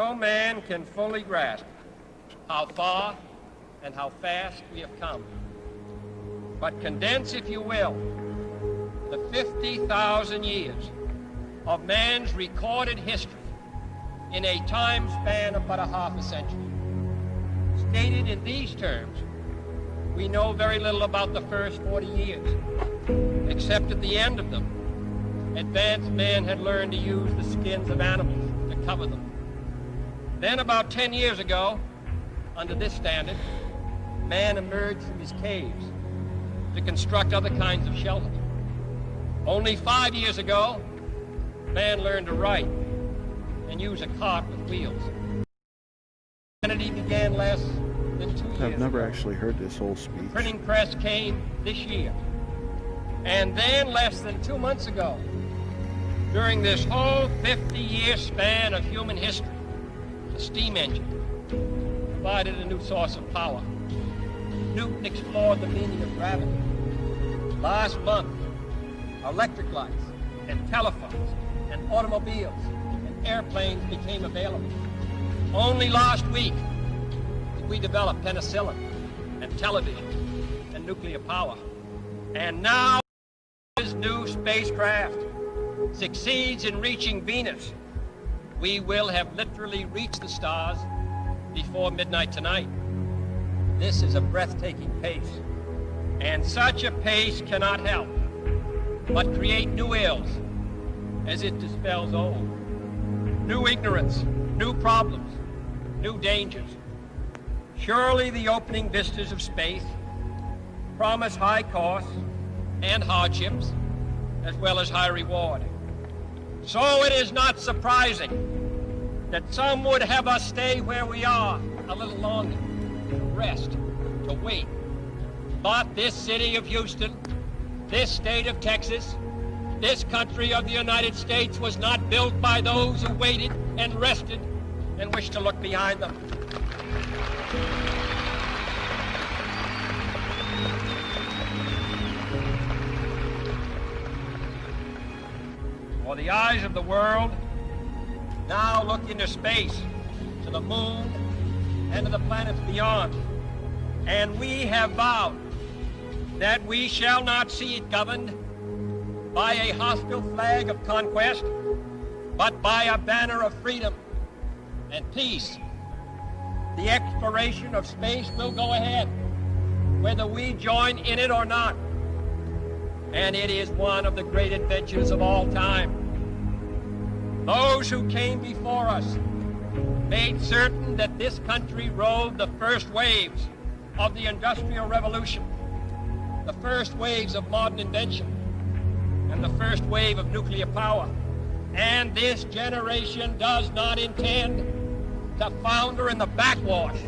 No man can fully grasp how far and how fast we have come. But condense, if you will, the 50,000 years of man's recorded history in a time span of but a half a century. Stated in these terms, we know very little about the first 40 years, except at the end of them, advanced man had learned to use the skins of animals to cover them. Then about 10 years ago, under this standard, man emerged from his caves to construct other kinds of shelter. Only 5 years ago, man learned to write and use a cart with wheels. Humanity began less than 2 years I've never ago. actually heard this whole speech. The printing press came this year. And then less than 2 months ago, during this whole 50-year span of human history, the steam engine provided a new source of power. Newton explored the meaning of gravity. Last month, electric lights and telephones and automobiles and airplanes became available. Only last week did we develop penicillin and television and nuclear power. And now this new spacecraft succeeds in reaching Venus. We will have literally reached the stars before midnight tonight. This is a breathtaking pace, and such a pace cannot help but create new ills as it dispels old. New ignorance, new problems, new dangers. Surely the opening vistas of space promise high costs and hardships, as well as high reward. So it is not surprising that some would have us stay where we are a little longer, to rest, to wait. But this city of Houston, this state of Texas, this country of the United States was not built by those who waited and rested and wished to look behind them. For the eyes of the world now look into space, to the moon, and to the planets beyond. And we have vowed that we shall not see it governed by a hostile flag of conquest, but by a banner of freedom and peace. The exploration of space will go ahead, whether we join in it or not. And it is one of the great adventures of all time. Those who came before us made certain that this country rode the first waves of the Industrial Revolution, the first waves of modern invention, and the first wave of nuclear power. And this generation does not intend to founder in the backwash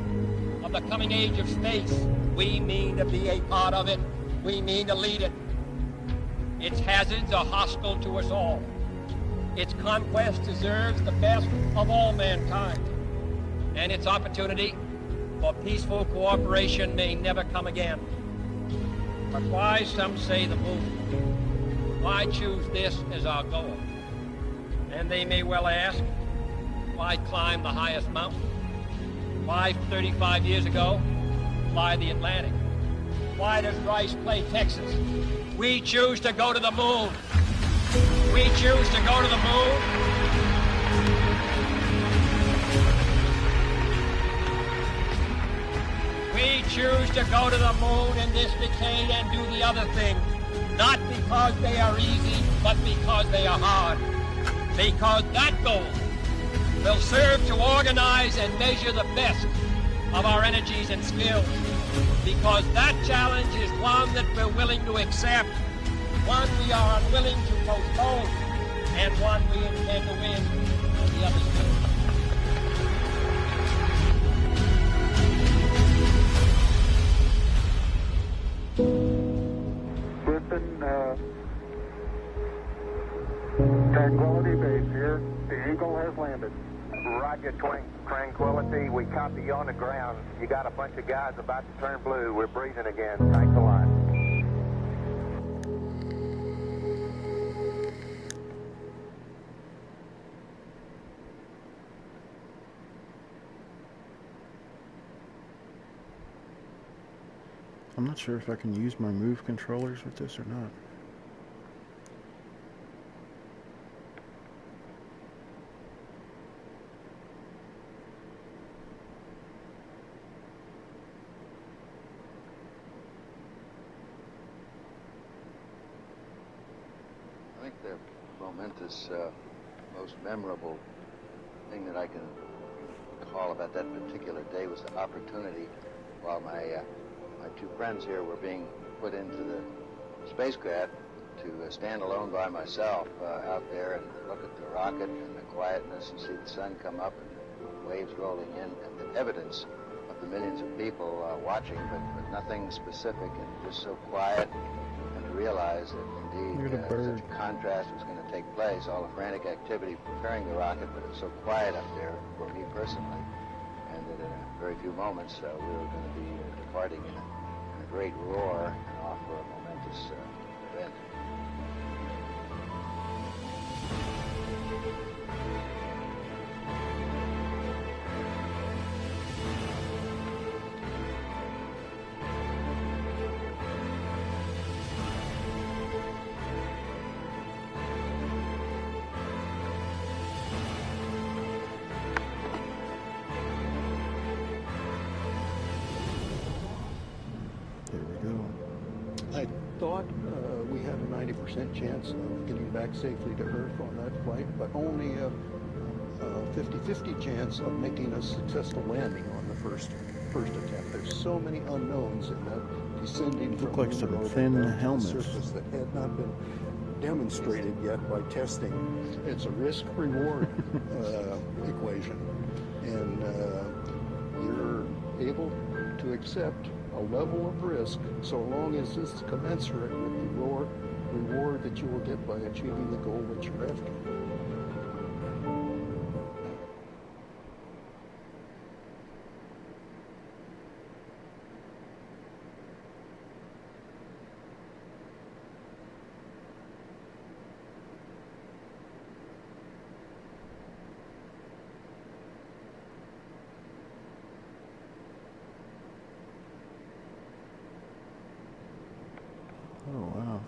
of the coming age of space. We mean to be a part of it. We mean to lead it. Its hazards are hostile to us all. Its conquest deserves the best of all mankind. And its opportunity for peaceful cooperation may never come again. But why, some say, the moon? Why choose this as our goal? And they may well ask, why climb the highest mountain? Why 35 years ago fly the Atlantic? Why does Rice play Texas? We choose to go to the moon. We choose to go to the moon. We choose to go to the moon in this decade and do the other things, not because they are easy, but because they are hard. Because that goal will serve to organize and measure the best of our energies and skills. Because that challenge is one that we're willing to accept, one we are unwilling to postpone, and one we intend to win on the other side. Houston, Tranquility Base here. The Eagle has landed. Roger, Tranquility. We copy you on the ground. You got a bunch of guys about to turn blue. We're breathing again. Thanks a lot. I'm not sure if I can use my move controllers with this or not. I think the momentous, most memorable thing that I can recall about that particular day was the opportunity while my two friends here were being put into the spacecraft to stand alone by myself out there and look at the rocket and the quietness and see the sun come up and the waves rolling in and the evidence of the millions of people watching, but nothing specific and just so quiet, and to realize that indeed such a contrast was going to take place, all the frantic activity preparing the rocket, but it was so quiet up there for me personally, and that in a very few moments we were going to be departing in a great roar and off for a momentous event. Thought we had a 90% chance of getting back safely to Earth on that flight, but only a 50-50 chance of making a successful landing on the first attempt. There's so many unknowns in that descending from like some thin helmets. Surface that had not been demonstrated yet by testing. It's a risk-reward equation, and you're able to accept a level of risk so long as it's commensurate with the reward that you will get by achieving the goal that you're after. Oh, wow.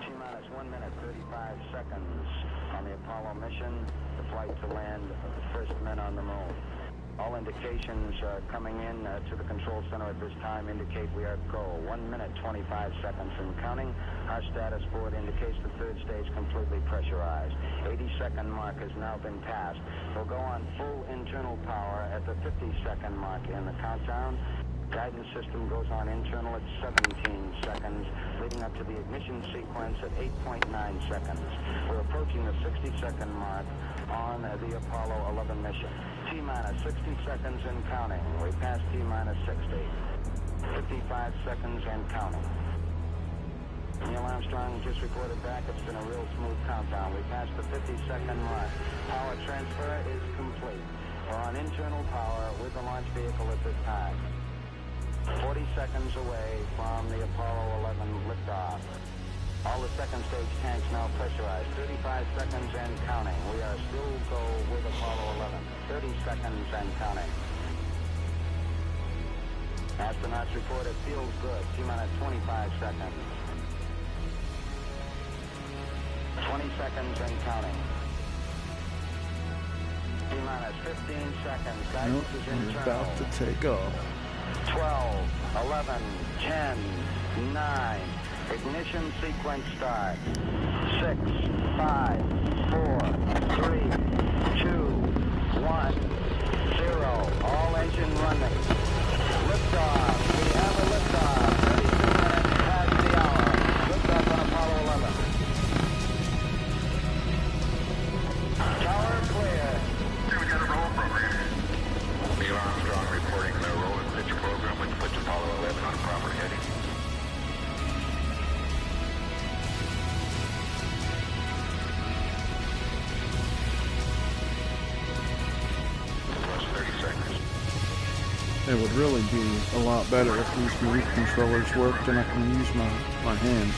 T-minus 1 minute, 35 seconds on the Apollo mission, the flight to land of the first men on the moon. All indications coming in to the control center at this time indicate we are go. 1 minute, 25 seconds and counting. Our status board indicates the third stage completely pressurized. 80-second mark has now been passed. We'll go on full internal power at the 50-second mark in the countdown. Guidance system goes on internal at 17 seconds, leading up to the ignition sequence at 8.9 seconds. We're approaching the 60-second mark on the Apollo 11 mission. T-minus 60 seconds and counting. We passed T-minus 60. 55 seconds and counting. Neil Armstrong just reported back. It's been a real smooth countdown. We passed the 50-second mark. Power transfer is complete. We're on internal power with the launch vehicle at this time. 40 seconds away from the Apollo 11 liftoff. All the second stage tanks now pressurized. 35 seconds and counting. We are still go with Apollo 11. 30 seconds and counting. Astronauts report it feels good. T-minus 25 seconds. 20 seconds and counting. T-minus 15 seconds. Guidance is internal. We're about to take off. 12, 11, 10, 9. Ignition sequence start. 6, 5, 4, 3, 2, 1, 0. All engine running. Liftoff. We have a liftoff. 32 minutes past the hour. Liftoff on Apollo 11. Tower clear. We got a roll program. Neil Armstrong reporting the roll and pitch program, which puts Apollo 11 on proper heading. Plus 30 seconds. It would really be a lot better if these move controllers worked and I can use my hands.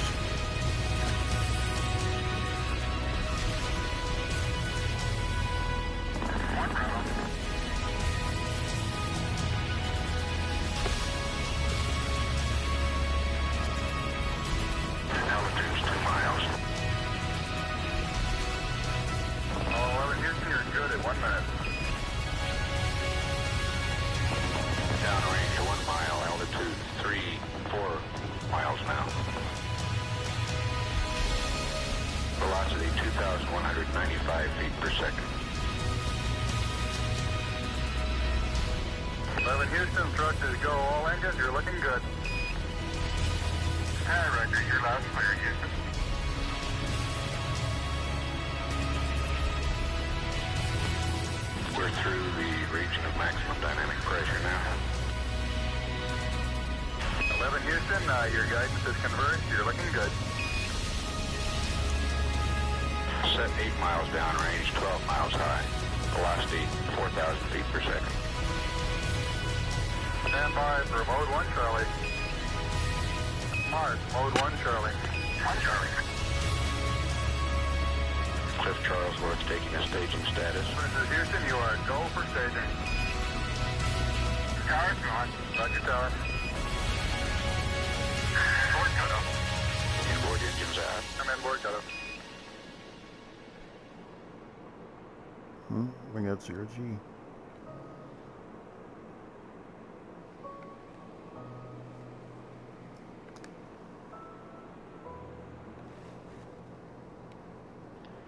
Houston, thrust is go. All engines, you're looking good. Hi, Roger. You're loud and clear, Houston. We're through the region of maximum dynamic pressure now. 11 Houston, your guidance is converged. You're looking good. Set 8 miles downrange, 12 miles high. Velocity 4,000 feet per second. Stand by for mode 1 Charlie. Mars, mode 1 Charlie. 1 Charlie. Cliff Charlesworth taking a staging status. This is Houston, you are go for staging. Tower's gone. Roger, tower. Board cutoff. Inboard engines out. I'm inboard cutoff. I got 0G.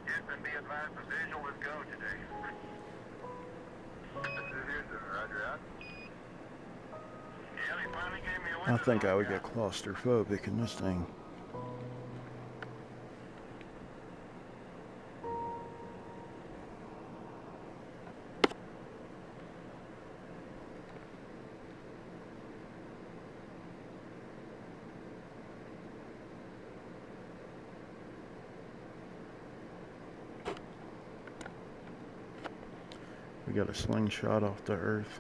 Houston, be advised the visual is go today. This is Houston, roger out. Yeah, they finally gave me a window. I think I would get claustrophobic in this thing. We got a slingshot off the earth.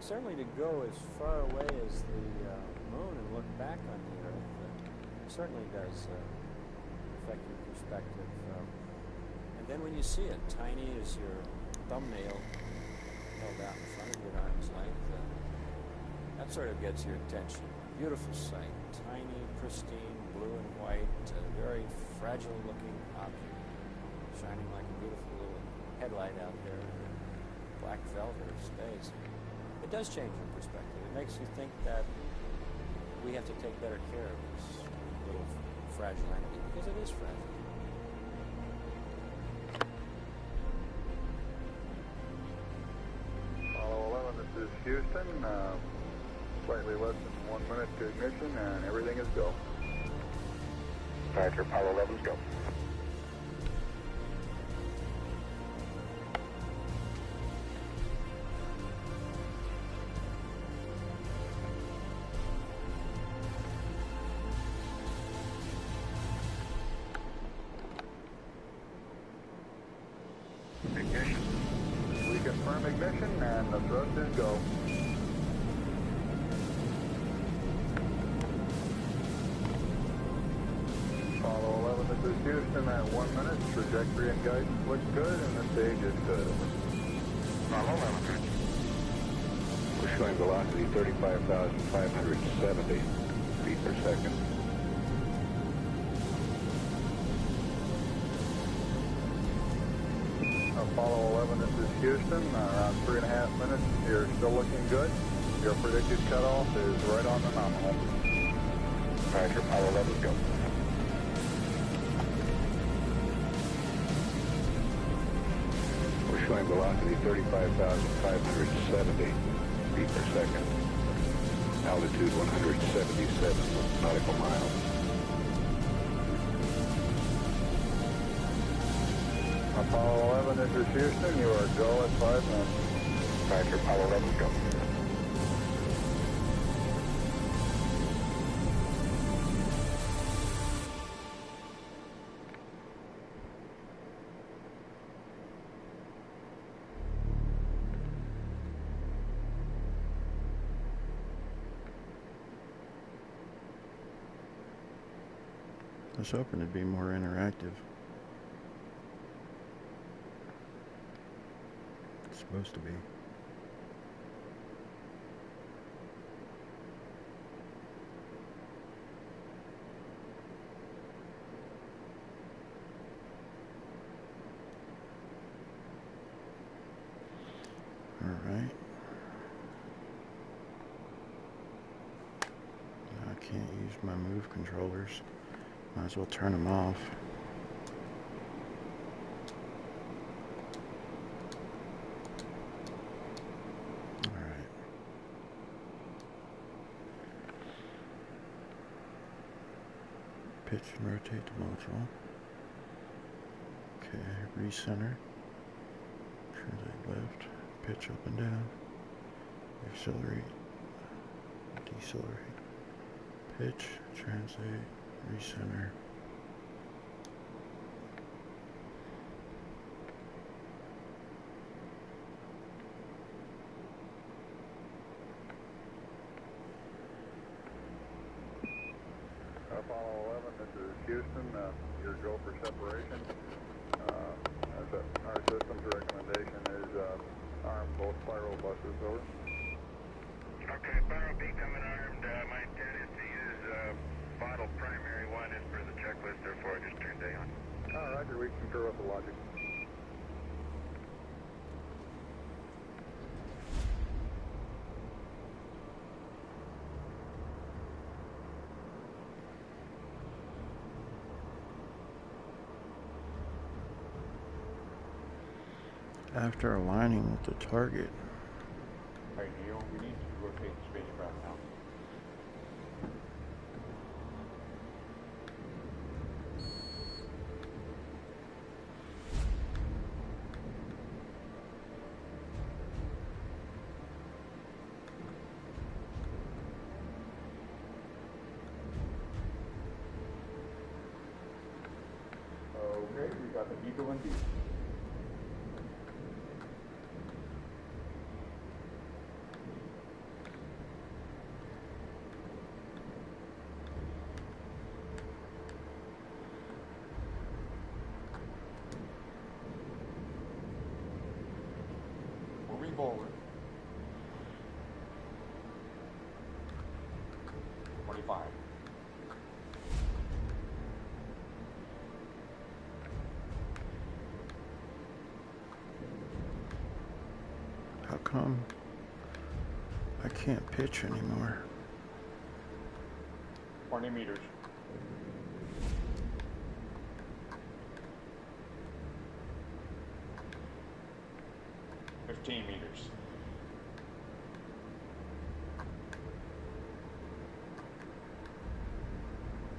Certainly to go as far away as the moon and look back on the Earth certainly does affect your perspective. And then when you see it, tiny as your thumbnail held out in front of you at arm's length, that sort of gets your attention. Beautiful sight, tiny, pristine, blue and white, very fragile-looking object, shining like a beautiful little headlight out there in the black velvet of space. It does change your perspective. It makes you think that we have to take better care of this little fragile entity, because it is fragile. Apollo 11, this is Houston. Slightly less than 1 minute to ignition, and everything is go. Roger, Apollo 11's go. We confirm ignition and the thrust is go. Apollo 11, this is Houston at 1 minute. Trajectory and guidance look good and the stage is good. Apollo 11. We're showing velocity 35,570 feet per second. Apollo 11, this is Houston, around 3.5 minutes. You're still looking good. Your predicted cutoff is right on the nominal. Roger, Apollo 11, go. We're showing velocity 35,570 feet per second. Altitude 177 nautical miles. Apollo 11, this is Houston. You are go at 5 minutes. Roger, Apollo 11, go. was hoping it'd be more interactive. It's supposed to be. Alright. I can't use my move controllers. Might as well turn them off. Alright. Pitch and rotate the module. Okay, recenter. Translate left. Pitch up and down. Accelerate. Decelerate. Pitch. Translate. Recenter. Apollo 11, this is Houston. Your go for separation. Our system's recommendation is arm both spiral buses, over. Okay, spiral B coming armed. My intent is to use bottle primary one as per the checklist, therefore I just turned A on. Roger, we concur with the logic. After aligning with the target. Alright, Neil, we need to rotate the spacecraft now. Okay, we got the Eagle and D. Moving forward. 25. How come I can't pitch anymore? 20 meters. 15 meters.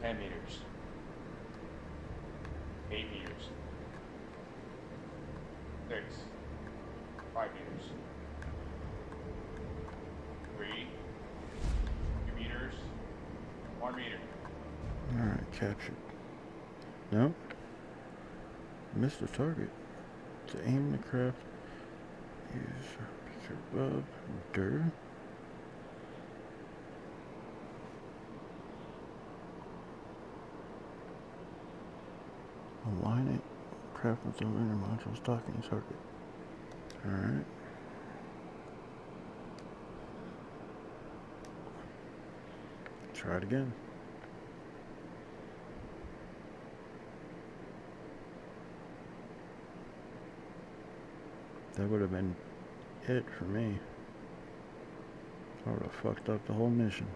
10 meters. 8 meters. 6. 5 meters. 3. 2 meters. 1 meter. Alright, captured. No. Missed the target. To aim the craft, use picture above. Dirt. Align it. Craft with the lunar module stocking target. Alright. Try it again. That would have been it for me. I would have fucked up the whole mission.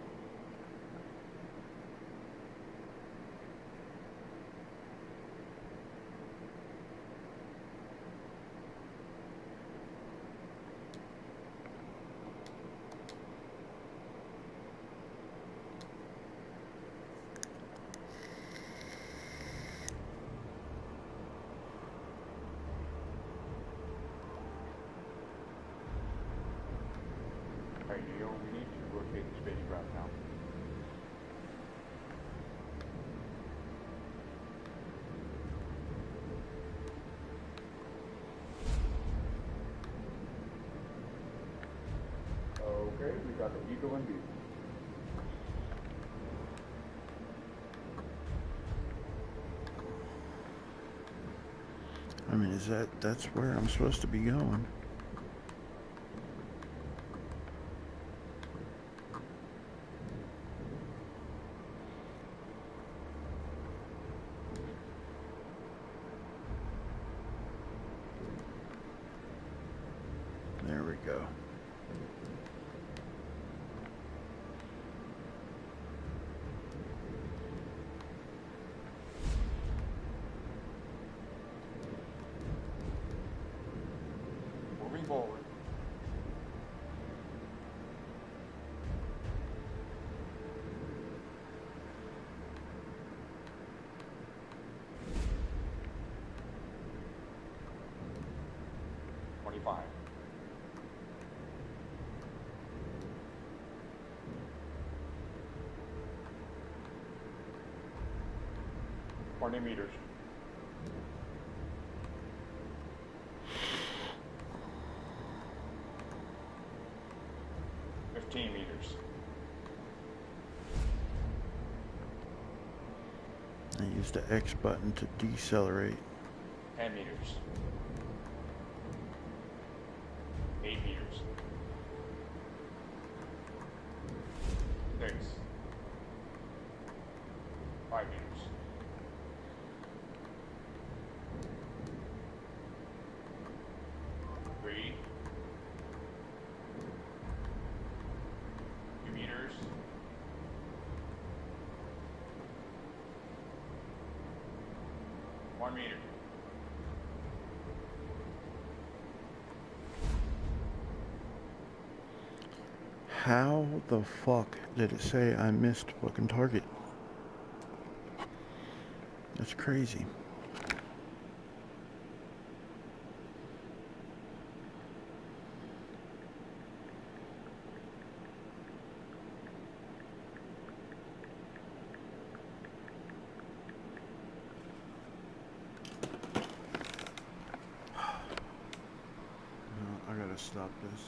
Alright, Neil, we need to rotate the spacecraft now. Okay, we got the Eagle and B. I mean, that's where I'm supposed to be going. There we go. Moving forward. Five. 20 meters. 15 meters. I use the X button to decelerate. 10 meters. 8 meters. 6. 5 meters. 3. 2 meters. 1 meter. How the fuck did it say I missed fucking target? That's crazy. No, I gotta stop this.